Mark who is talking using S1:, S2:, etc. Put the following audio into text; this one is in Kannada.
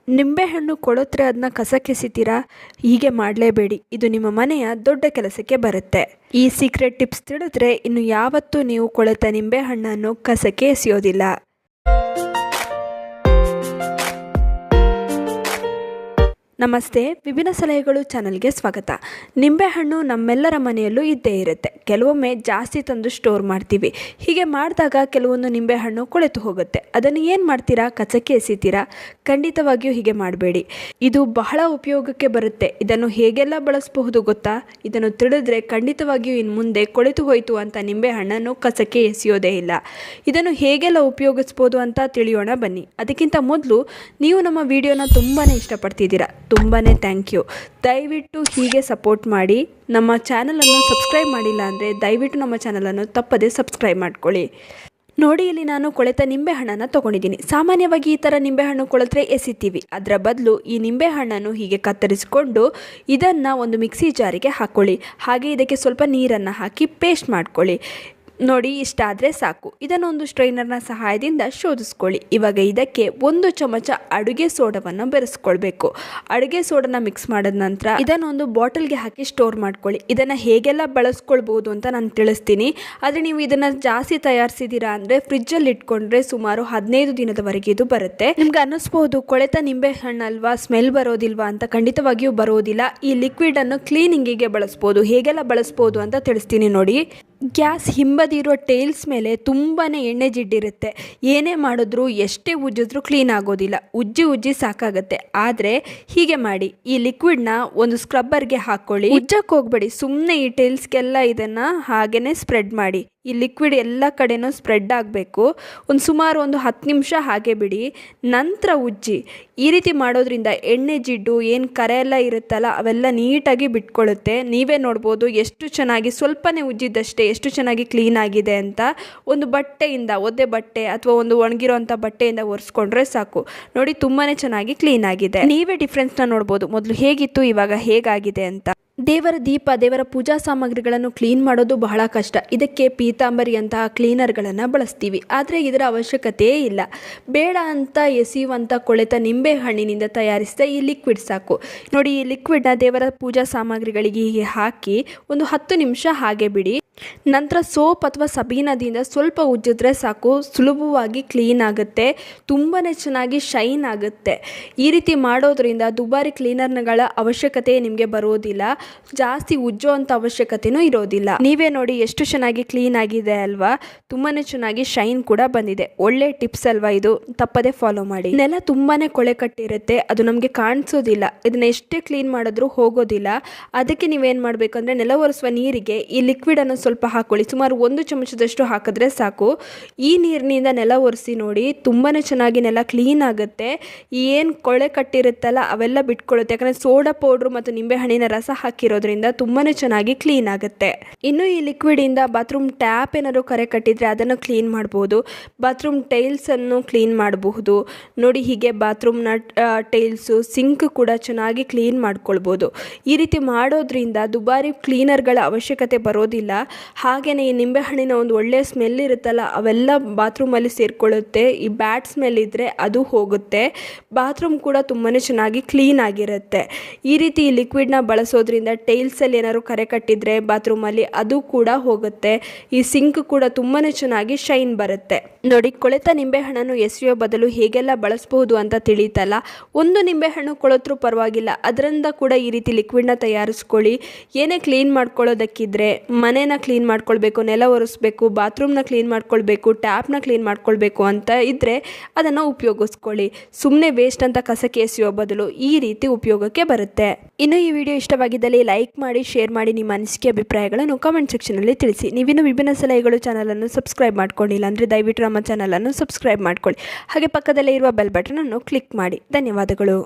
S1: ನಿಂಬೆಹಣ್ಣು ಕೊಳೆತ್ರೆ ಅದನ್ನ ಕಸಕ್ಕೆಸಿತೀರಾ? ಹೀಗೆ ಮಾಡಲೇಬೇಡಿ. ಇದು ನಿಮ್ಮ ಮನೆಯ ದೊಡ್ಡ ಕೆಲಸಕ್ಕೆ ಬರುತ್ತೆ. ಈ ಸೀಕ್ರೆಟ್ ಟಿಪ್ಸ್ ತಿಳಿದ್ರೆ ಇನ್ನು ಯಾವತ್ತೂ ನೀವು ಕೊಳೆತ ನಿಂಬೆಹಣ್ಣನ್ನು ಕಸಕ್ಕೆ ಎಸೆಯೋದಿಲ್ಲ. ನಮಸ್ತೆ, ವಿಭಿನ್ನ ಸಲಹೆಗಳು ಚಾನಲ್ಗೆ ಸ್ವಾಗತ. ನಿಂಬೆಹಣ್ಣು ನಮ್ಮೆಲ್ಲರ ಮನೆಯಲ್ಲೂ ಇದ್ದೇ ಇರುತ್ತೆ. ಕೆಲವೊಮ್ಮೆ ಜಾಸ್ತಿ ತಂದು ಸ್ಟೋರ್ ಮಾಡ್ತೀವಿ. ಹೀಗೆ ಮಾಡಿದಾಗ ಕೆಲವೊಂದು ನಿಂಬೆಹಣ್ಣು ಕೊಳೆತು ಹೋಗುತ್ತೆ. ಅದನ್ನು ಏನು ಮಾಡ್ತೀರಾ? ಕಸಕ್ಕೆ ಎಸಿತೀರಾ? ಖಂಡಿತವಾಗಿಯೂ ಹೀಗೆ ಮಾಡಬೇಡಿ. ಇದು ಬಹಳ ಉಪಯೋಗಕ್ಕೆ ಬರುತ್ತೆ. ಇದನ್ನು ಹೇಗೆಲ್ಲ ಬಳಸಬಹುದು ಗೊತ್ತಾ? ಇದನ್ನು ತಿಳಿದ್ರೆ ಖಂಡಿತವಾಗಿಯೂ ಇನ್ನು ಮುಂದೆ ಕೊಳೆತು ಹೋಯಿತು ಅಂತ ನಿಂಬೆಹಣ್ಣನ್ನು ಕಸಕ್ಕೆ ಎಸೆಯೋದೇ ಇಲ್ಲ. ಇದನ್ನು ಹೇಗೆಲ್ಲ ಉಪಯೋಗಿಸ್ಬೋದು ಅಂತ ತಿಳಿಯೋಣ ಬನ್ನಿ. ಅದಕ್ಕಿಂತ ಮೊದಲು ನೀವು ನಮ್ಮ ವಿಡಿಯೋನ ತುಂಬಾ ಇಷ್ಟಪಡ್ತಿದ್ದೀರಾ, ತುಂಬಾ ಥ್ಯಾಂಕ್ ಯು. ದಯವಿಟ್ಟು ಹೀಗೆ ಸಪೋರ್ಟ್ ಮಾಡಿ. ನಮ್ಮ ಚಾನಲನ್ನು ಸಬ್ಸ್ಕ್ರೈಬ್ ಮಾಡಿಲ್ಲ ಅಂದರೆ ದಯವಿಟ್ಟು ನಮ್ಮ ಚಾನಲನ್ನು ತಪ್ಪದೇ ಸಬ್ಸ್ಕ್ರೈಬ್ ಮಾಡ್ಕೊಳ್ಳಿ. ನೋಡಿ, ಇಲ್ಲಿ ನಾನು ಕೊಳೆತ ನಿಂಬೆಹಣ್ಣನ್ನು ತೊಗೊಂಡಿದ್ದೀನಿ. ಸಾಮಾನ್ಯವಾಗಿ ಈ ಥರ ನಿಂಬೆಹಣ್ಣು ಕೊಳೆತ್ರೆ ಎಸಿತೀವಿ. ಅದರ ಬದಲು ಈ ನಿಂಬೆಹಣ್ಣನ್ನು ಹೀಗೆ ಕತ್ತರಿಸಿಕೊಂಡು ಇದನ್ನು ಒಂದು ಮಿಕ್ಸಿ ಜಾರಿಗೆ ಹಾಕ್ಕೊಳ್ಳಿ. ಹಾಗೆ ಇದಕ್ಕೆ ಸ್ವಲ್ಪ ನೀರನ್ನು ಹಾಕಿ ಪೇಸ್ಟ್ ಮಾಡ್ಕೊಳ್ಳಿ. ನೋಡಿ, ಇಷ್ಟಾದರೆ ಸಾಕು. ಇದನ್ನು ಒಂದು ಸ್ಟ್ರೈನರ್ನ ಸಹಾಯದಿಂದ ಶೋಧಿಸ್ಕೊಳ್ಳಿ. ಇವಾಗ ಇದಕ್ಕೆ 1 ಚಮಚ ಅಡುಗೆ ಸೋಡವನ್ನು ಬೆರೆಸ್ಕೊಳ್ಬೇಕು. ಅಡುಗೆ ಸೋಡನ ಮಿಕ್ಸ್ ಮಾಡಿದ ನಂತರ ಇದನ್ನು ಒಂದು ಬಾಟಲ್ಗೆ ಹಾಕಿ ಸ್ಟೋರ್ ಮಾಡ್ಕೊಳ್ಳಿ. ಇದನ್ನು ಹೇಗೆಲ್ಲ ಬಳಸ್ಕೊಳ್ಬೋದು ಅಂತ ನಾನು ತಿಳಿಸ್ತೀನಿ. ಆದರೆ ನೀವು ಇದನ್ನು ಜಾಸ್ತಿ ತಯಾರಿಸಿದ್ದೀರಾ ಅಂದರೆ ಫ್ರಿಜ್ಜಲ್ಲಿ ಇಟ್ಕೊಂಡ್ರೆ ಸುಮಾರು 15 ದಿನದವರೆಗೆ ಇದು ಬರುತ್ತೆ. ನಿಮ್ಗೆ ಅನ್ನಿಸ್ಬೋದು, ಕೊಳೆತ ನಿಂಬೆ ಹಣ್ಣಲ್ವಾ, ಸ್ಮೆಲ್ ಬರೋದಿಲ್ವಾ ಅಂತ. ಖಂಡಿತವಾಗಿಯೂ ಬರೋದಿಲ್ಲ. ಈ ಲಿಕ್ವಿಡನ್ನು ಕ್ಲೀನಿಂಗಿಗೆ ಬಳಸ್ಬೋದು. ಹೇಗೆಲ್ಲ ಬಳಸ್ಬೋದು ಅಂತ ತಿಳಿಸ್ತೀನಿ ನೋಡಿ. ಗ್ಯಾಸ್ ಹಿಂಬದಿರೋ ಟೈಲ್ಸ್ ಮೇಲೆ ತುಂಬಾ ಎಣ್ಣೆ ಜಿಡ್ಡಿರುತ್ತೆ. ಏನೇ ಮಾಡಿದ್ರೂ ಎಷ್ಟೇ ಉಜ್ಜಿದ್ರೂ ಕ್ಲೀನ್ ಆಗೋದಿಲ್ಲ. ಉಜ್ಜಿ ಸಾಕಾಗುತ್ತೆ. ಆದರೆ ಹೀಗೆ ಮಾಡಿ, ಈ ಲಿಕ್ವಿಡ್ನ ಒಂದು ಸ್ಕ್ರಬ್ಬರ್ಗೆ ಹಾಕ್ಕೊಳ್ಳಿ. ಉಜ್ಜಕ್ಕೆ ಹೋಗ್ಬೇಡಿ, ಸುಮ್ಮನೆ ಈ ಟೈಲ್ಸ್ಗೆಲ್ಲ ಇದನ್ನು ಹಾಗೇ ಸ್ಪ್ರೆಡ್ ಮಾಡಿ. ಈ ಲಿಕ್ವಿಡ್ ಎಲ್ಲ ಕಡೆನೂ ಸ್ಪ್ರೆಡ್ ಆಗಬೇಕು. ಸುಮಾರು 10 ನಿಮಿಷ ಹಾಗೆ ಬಿಡಿ, ನಂತರ ಉಜ್ಜಿ. ಈ ರೀತಿ ಮಾಡೋದ್ರಿಂದ ಎಣ್ಣೆ ಜಿಡ್ಡು ಏನು ಕರೆ ಎಲ್ಲ ಇರುತ್ತಲ್ಲ ಅವೆಲ್ಲ ನೀಟಾಗಿ ಬಿಟ್ಕೊಳ್ಳುತ್ತೆ. ನೀವೇ ನೋಡ್ಬೋದು ಎಷ್ಟು ಚೆನ್ನಾಗಿ, ಸ್ವಲ್ಪನೇ ಉಜ್ಜಿದ್ದಷ್ಟೇ ಎಷ್ಟು ಚೆನ್ನಾಗಿ ಕ್ಲೀನ್ ಆಗಿದೆ ಅಂತ. ಒಂದು ಬಟ್ಟೆಯಿಂದ, ಒದ್ದೆ ಬಟ್ಟೆ ಅಥವಾ ಒಂದು ಒಣಗಿರೋಂಥ ಬಟ್ಟೆಯಿಂದ ಒರೆಸ್ಕೊಂಡ್ರೆ ಸಾಕು. ನೋಡಿ, ತುಂಬಾ ಚೆನ್ನಾಗಿ ಕ್ಲೀನ್ ಆಗಿದೆ. ನೀವೇ ಡಿಫ್ರೆನ್ಸ್ನ ನೋಡ್ಬೋದು, ಮೊದಲು ಹೇಗಿತ್ತು ಇವಾಗ ಹೇಗಾಗಿದೆ ಅಂತ. ದೇವರ ದೀಪ, ದೇವರ ಪೂಜಾ ಸಾಮಗ್ರಿಗಳನ್ನು ಕ್ಲೀನ್ ಮಾಡೋದು ಬಹಳ ಕಷ್ಟ. ಇದಕ್ಕೆ ಪೀತಾಂಬರಿ ಅಂತಹ ಕ್ಲೀನರ್ಗಳನ್ನು ಬಳಸ್ತೀವಿ. ಆದರೆ ಇದರ ಅವಶ್ಯಕತೆಯೇ ಇಲ್ಲ. ಬೇಡ ಅಂತ ಎಸೆಯುವಂಥ ಕೊಳೆತ ನಿಂಬೆ ಹಣ್ಣಿನಿಂದ ತಯಾರಿಸಿದ ಈ ಲಿಕ್ವಿಡ್ ಸಾಕು. ನೋಡಿ, ಈ ಲಿಕ್ವಿಡ್ನ ದೇವರ ಪೂಜಾ ಸಾಮಗ್ರಿಗಳಿಗೆ ಹೀಗೆ ಹಾಕಿ 10 ನಿಮಿಷ ಹಾಗೆ ಬಿಡಿ. ನಂತರ ಸೋಪ್ ಅಥವಾ ಸಬೀನದಿಂದ ಸ್ವಲ್ಪ ಉಜ್ಜಿದ್ರೆ ಸಾಕು. ಸುಲಭವಾಗಿ ಕ್ಲೀನ್ ಆಗುತ್ತೆ, ತುಂಬಾ ಚೆನ್ನಾಗಿ ಶೈನ್ ಆಗುತ್ತೆ. ಈ ರೀತಿ ಮಾಡೋದ್ರಿಂದ ದುಬಾರಿ ಕ್ಲೀನರ್ಗಳ ಅವಶ್ಯಕತೆ ನಿಮಗೆ ಬರೋದಿಲ್ಲ. ಜಾಸ್ತಿ ಉಜ್ಜೋ ಅಂಥ ಅವಶ್ಯಕತೆಯೂ ಇರೋದಿಲ್ಲ. ನೀವೇ ನೋಡಿ ಎಷ್ಟು ಚೆನ್ನಾಗಿ ಕ್ಲೀನ್ ಆಗಿದೆ ಅಲ್ವಾ? ತುಂಬಾ ಚೆನ್ನಾಗಿ ಶೈನ್ ಕೂಡ ಬಂದಿದೆ. ಒಳ್ಳೆ ಟಿಪ್ಸ್ ಅಲ್ವಾ ಇದು? ತಪ್ಪದೆ ಫಾಲೋ ಮಾಡಿ. ನೆಲ ತುಂಬಾ ಕೊಳೆ ಕಟ್ಟಿರುತ್ತೆ, ಅದು ನಮಗೆ ಕಾಣಿಸೋದಿಲ್ಲ. ಇದನ್ನ ಎಷ್ಟೇ ಕ್ಲೀನ್ ಮಾಡಿದ್ರೂ ಹೋಗೋದಿಲ್ಲ. ಅದಕ್ಕೆ ನೀವೇನು ಮಾಡಬೇಕು ಅಂದರೆ, ನೆಲ ಒರೆಸುವ ನೀರಿಗೆ ಈ ಲಿಕ್ವಿಡನ್ನು ಸ್ವಲ್ಪ ಹಾಕೊಳ್ಳಿ. ಸುಮಾರು 1 ಚಮಚದಷ್ಟು ಹಾಕಿದ್ರೆ ಸಾಕು. ಈ ನೀರಿನಿಂದ ನೆಲ ಒರೆಸಿ ನೋಡಿ, ತುಂಬಾ ಚೆನ್ನಾಗಿ ನೆಲ ಕ್ಲೀನ್ ಆಗುತ್ತೆ. ಏನು ಕೊಳೆ ಕಟ್ಟಿರುತ್ತಲ್ಲ ಅವೆಲ್ಲ ಬಿಟ್ಕೊಳ್ಳುತ್ತೆ. ಯಾಕಂದರೆ ಸೋಡಾ ಪೌಡ್ರು ಮತ್ತು ನಿಂಬೆಹಣ್ಣಿನ ರಸ ಹಾಕಿರೋದ್ರಿಂದ ತುಂಬಾ ಚೆನ್ನಾಗಿ ಕ್ಲೀನ್ ಆಗುತ್ತೆ. ಇನ್ನು ಈ ಲಿಕ್ವಿಡಿಂದ ಬಾತ್ರೂಮ್ ಟ್ಯಾಪ್ ಏನಾದ್ರು ಕರೆ ಕಟ್ಟಿದ್ರೆ ಅದನ್ನು ಕ್ಲೀನ್ ಮಾಡ್ಬೋದು. ಬಾತ್ರೂಮ್ ಟೈಲ್ಸನ್ನು ಕ್ಲೀನ್ ಮಾಡಬಹುದು. ನೋಡಿ, ಹೀಗೆ ಬಾತ್ರೂಮ್ನ ಟೈಲ್ಸು, ಸಿಂಕ್ ಕೂಡ ಚೆನ್ನಾಗಿ ಕ್ಲೀನ್ ಮಾಡ್ಕೊಳ್ಬೋದು. ಈ ರೀತಿ ಮಾಡೋದ್ರಿಂದ ದುಬಾರಿ ಕ್ಲೀನರ್ಗಳ ಅವಶ್ಯಕತೆ ಬರೋದಿಲ್ಲ. ಹಾಗೆಯೇ ಈ ನಿಂಬೆಹಣ್ಣಿನ ಒಂದು ಒಳ್ಳೆಯ ಸ್ಮೆಲ್ ಇರುತ್ತಲ್ಲ ಅವೆಲ್ಲ ಬಾತ್ರೂಮಲ್ಲಿ ಸೇರಿಕೊಳ್ಳುತ್ತೆ. ಈ ಬ್ಯಾಡ್ ಸ್ಮೆಲ್ ಇದ್ದರೆ ಅದು ಹೋಗುತ್ತೆ. ಬಾತ್ರೂಮ್ ಕೂಡ ತುಂಬಾ ಚೆನ್ನಾಗಿ ಕ್ಲೀನ್ ಆಗಿರುತ್ತೆ. ಈ ರೀತಿ ಈ ಲಿಕ್ವಿಡ್ನ ಬಳಸೋದ್ರಿಂದ ಟೈಲ್ಸಲ್ಲಿ ಏನಾದ್ರು ಕರೆ ಕಟ್ಟಿದ್ರೆ ಬಾತ್ರೂಮಲ್ಲಿ ಅದು ಕೂಡ ಹೋಗುತ್ತೆ. ಈ ಸಿಂಕ್ ಕೂಡ ತುಂಬಾ ಚೆನ್ನಾಗಿ ಶೈನ್ ಬರುತ್ತೆ. ನೋಡಿ, ಕೊಳೆತ ನಿಂಬೆಹಣ್ಣನ್ನು ಎಸೆಯೋ ಬದಲು ಹೇಗೆಲ್ಲ ಬಳಸಬಹುದು ಅಂತ ತಿಳಿತಲ್ಲ. ಒಂದು ನಿಂಬೆಹಣ್ಣು ಕೊಳೆತ್ರೂ ಪರವಾಗಿಲ್ಲ, ಅದರಿಂದ ಕೂಡ ಈ ರೀತಿ ಲಿಕ್ವಿಡ್ನ ತಯಾರಿಸ್ಕೊಳ್ಳಿ. ಏನೇ ಕ್ಲೀನ್ ಮಾಡ್ಕೊಳ್ಳೋದಕ್ಕಿದ್ರೆ, ಮನೇನ ಕ್ಲೀನ್ ಮಾಡ್ಕೊಳ್ಬೇಕು, ನೆಲ ಒರೆಸ್ಬೇಕು, ಬಾತ್ರೂಮ್ನ ಕ್ಲೀನ್ ಮಾಡ್ಕೊಳ್ಬೇಕು, ಟ್ಯಾಪ್ನ ಕ್ಲೀನ್ ಮಾಡ್ಕೊಳ್ಬೇಕು ಅಂತ ಇದ್ದರೆ ಅದನ್ನು ಉಪಯೋಗಿಸ್ಕೊಳ್ಳಿ. ಸುಮ್ಮನೆ ವೇಸ್ಟ್ ಅಂತ ಕಸಕ್ಕೆ ಎಸೆಯೋ ಬದಲು ಈ ರೀತಿ ಉಪಯೋಗಕ್ಕೆ ಬರುತ್ತೆ. ಇನ್ನು ಈ ವಿಡಿಯೋ ಇಷ್ಟವಾಗಿದ್ದಲ್ಲಿ ಲೈಕ್ ಮಾಡಿ, ಶೇರ್ ಮಾಡಿ. ನಿಮ್ಮ ಅನಿಸಿಕೆ ಅಭಿಪ್ರಾಯಗಳನ್ನು ಕಮೆಂಟ್ ಸೆಕ್ಷನಲ್ಲಿ ತಿಳಿಸಿ. ನೀವಿನ್ನು ವಿಭಿನ್ನ ಸಲಹೆಗಳು ಚಾನಲನ್ನು ಸಬ್ಸ್ಕ್ರೈಬ್ ಮಾಡ್ಕೊಂಡಿಲ್ಲ ಅಂದರೆ ದಯವಿಟ್ಟು ನಮ್ಮ ಚಾನಲನ್ನು ಸಬ್ಸ್ಕ್ರೈಬ್ ಮಾಡ್ಕೊಳ್ಳಿ. ಹಾಗೆ ಪಕ್ಕದಲ್ಲೇ ಇರುವ ಬೆಲ್ ಬಟನನ್ನು ಕ್ಲಿಕ್ ಮಾಡಿ. ಧನ್ಯವಾದಗಳು.